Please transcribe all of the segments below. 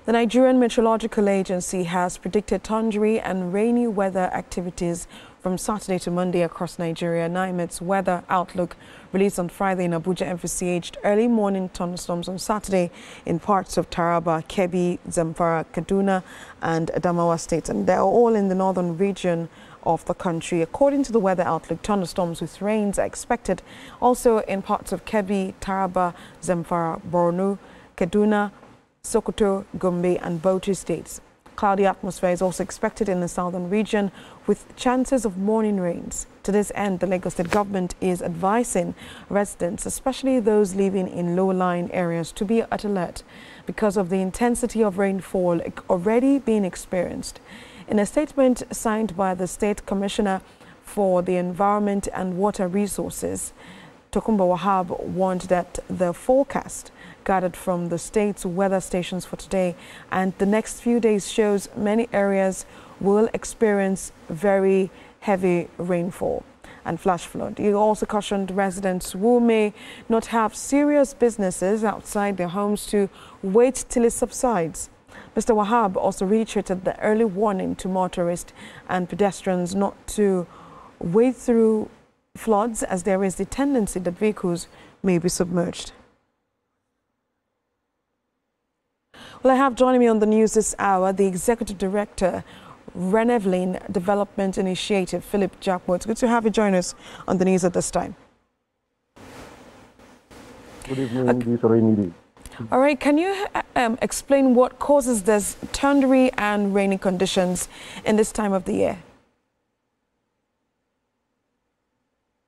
The Nigerian Meteorological Agency has predicted thundery and rainy weather activities from Saturday to Monday across Nigeria. NIMET's weather outlook released on Friday in Abuja emphasized early morning thunderstorms on Saturday in parts of Taraba, Kebbi, Zamfara, Kaduna and Adamawa states, and they're all in the northern region of the country. According to the weather outlook, thunderstorms with rains are expected also in parts of Kebbi, Taraba, Zamfara, Borno, Kaduna, Sokoto, Gombe and Bauchi states. Cloudy atmosphere is also expected in the southern region with chances of morning rains. To this end, the Lagos State government is advising residents, especially those living in low-lying areas, to be at alert because of the intensity of rainfall already being experienced. In a statement signed by the State Commissioner for the Environment and Water Resources, Tokunbo Wahab warned that the forecast gathered from the state's weather stations for today and the next few days shows many areas will experience very heavy rainfall and flash flood. He also cautioned residents who may not have serious businesses outside their homes to wait till it subsides. Mr. Wahab also reiterated the early warning to motorists and pedestrians not to wade through floods as there is the tendency that vehicles may be submerged. Well, I have joining me on the news this hour the Executive Director, Rainfalls Development Initiative, Philip Jackmo. It's good to have you join us on the news at this time. Good evening, this rainy day. All right, can you explain what causes this thundery and rainy conditions in this time of the year?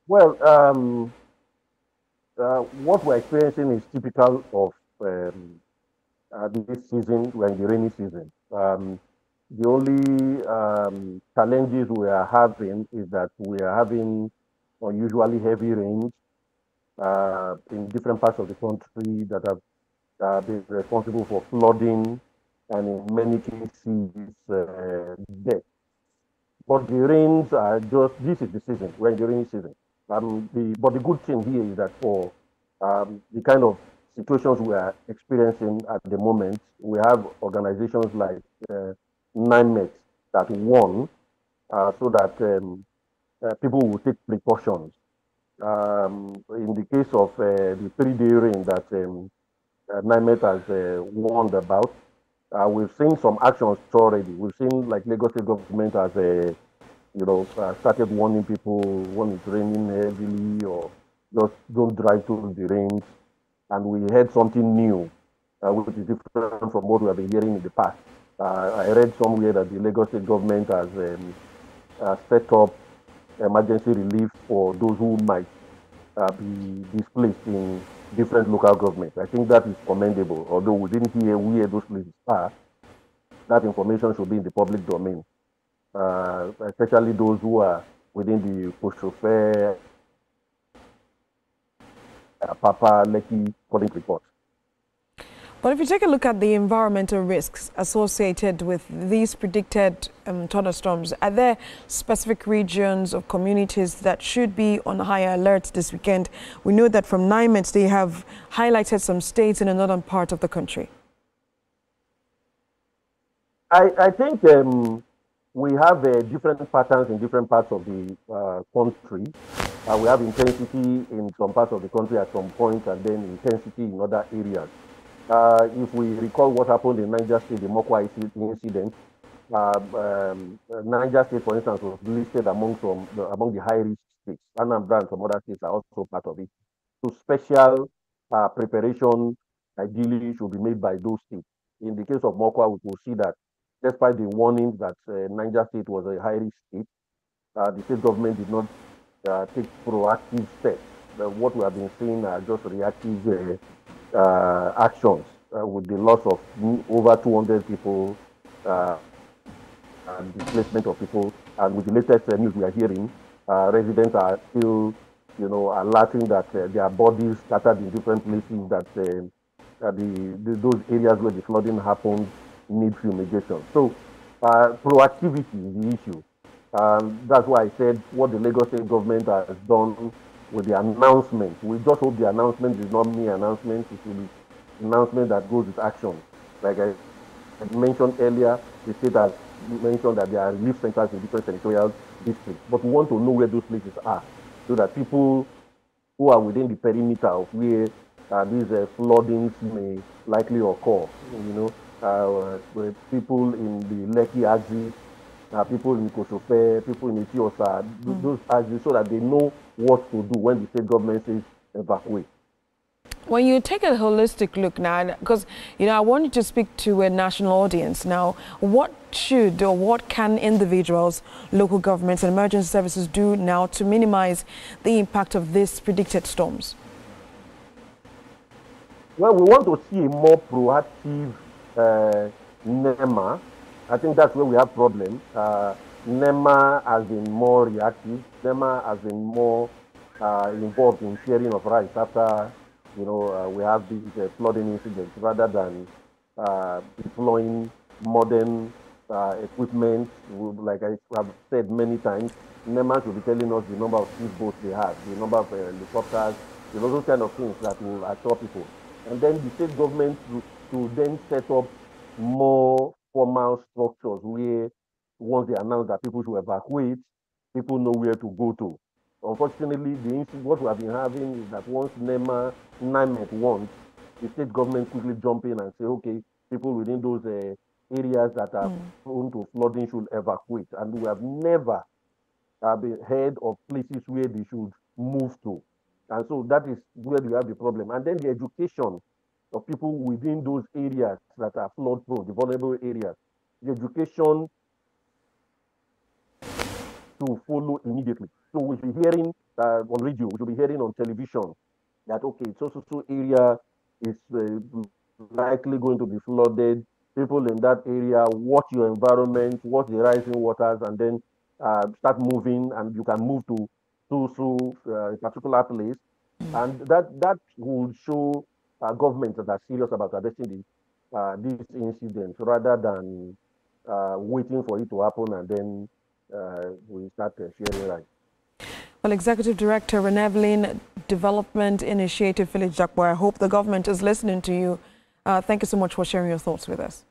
Well, what we're experiencing is typical of this season, we're in the rainy season. The only challenges we are having is that we are having unusually heavy rains in different parts of the country that have been responsible for flooding and in many cases death. But the rains are just, this is the season, we're in the rainy season. But the good thing here is that for the kind of situations we are experiencing at the moment, we have organizations like NIMET that warn so that people will take precautions. In the case of the 3-day rain that NIMET has warned about, we've seen some actions already. We've seen like Lagos State government has started warning people when it's raining heavily or just don't drive through the rains. And we heard something new, which is different from what we have been hearing in the past. I read somewhere that the Lagos State government has set up emergency relief for those who might be displaced in different local governments. I think that is commendable, although we didn't hear where those places are. That information should be in the public domain, especially those who are within the Poshofe, Papa, Lekki, calling report. But if you take a look at the environmental risks associated with these predicted thunderstorms, are there specific regions or communities that should be on higher alert this weekend? We know that from NIMET, they have highlighted some states in the northern part of the country. I think we have different patterns in different parts of the country. We have intensity in some parts of the country at some point and then intensity in other areas. If we recall what happened in Niger State, the Mokwa incident, Niger State, for instance, was listed among the high-risk states. Anambra and some other states are also part of it. So special preparation ideally should be made by those states. In the case of Mokwa, we will see that despite the warnings that Niger State was a high-risk state, the state government did not take proactive steps. What we have been seeing are just reactive actions with the loss of over 200 people and displacement of people. And with the latest news we are hearing, residents are still, alerting that their bodies scattered in different places, that those areas where the flooding happened need fumigation. So proactivity is the issue. That's why I said what the Lagos State government has done with the announcement. We just hope the announcement is not mere announcement. It will be an announcement that goes with action. Like I mentioned earlier, the state has mentioned that there are relief centers in different senatorial districts. But we want to know where those places are so that people who are within the perimeter of where these floodings may likely occur, where people in the Lekki axis, people in Kosofe, people in Etiosa, those axes, so that they know what to do when the state government says evacuate. When you take a holistic look now, because, I want you to speak to a national audience now, what should or what can individuals, local governments and emergency services do now to minimize the impact of these predicted storms? Well, we want to see a more proactive NEMA. I think that's where we have problems. NEMA has been more reactive. NEMA has been more involved in sharing of rights after we have these flooding incidents rather than deploying modern equipment. Like I have said many times, NEMA should be telling us the number of speedboats they have, the number of helicopters, those kind of things that will assure people. And then the state government to then set up more formal structures where once they announce that people should evacuate, people know where to go to. Unfortunately, what we have been having is that once NIMET wants, the state government quickly jump in and say, okay, people within those areas that are prone to flooding should evacuate. And we have never been heard of places where they should move to. And so that is where we have the problem. And then the education of people within those areas that are flood prone, the vulnerable areas, the education to follow immediately. So we should be hearing on radio, we should be hearing on television that, okay, so area is likely going to be flooded. People in that area, watch your environment, watch the rising waters, and then start moving, and you can move to a particular place. And that will show governments that are serious about addressing these incidents rather than waiting for it to happen and then we start sharing rights. Well, Executive Director Renewable Development Initiative Village Jakwa, I hope the government is listening to you. Thank you so much for sharing your thoughts with us.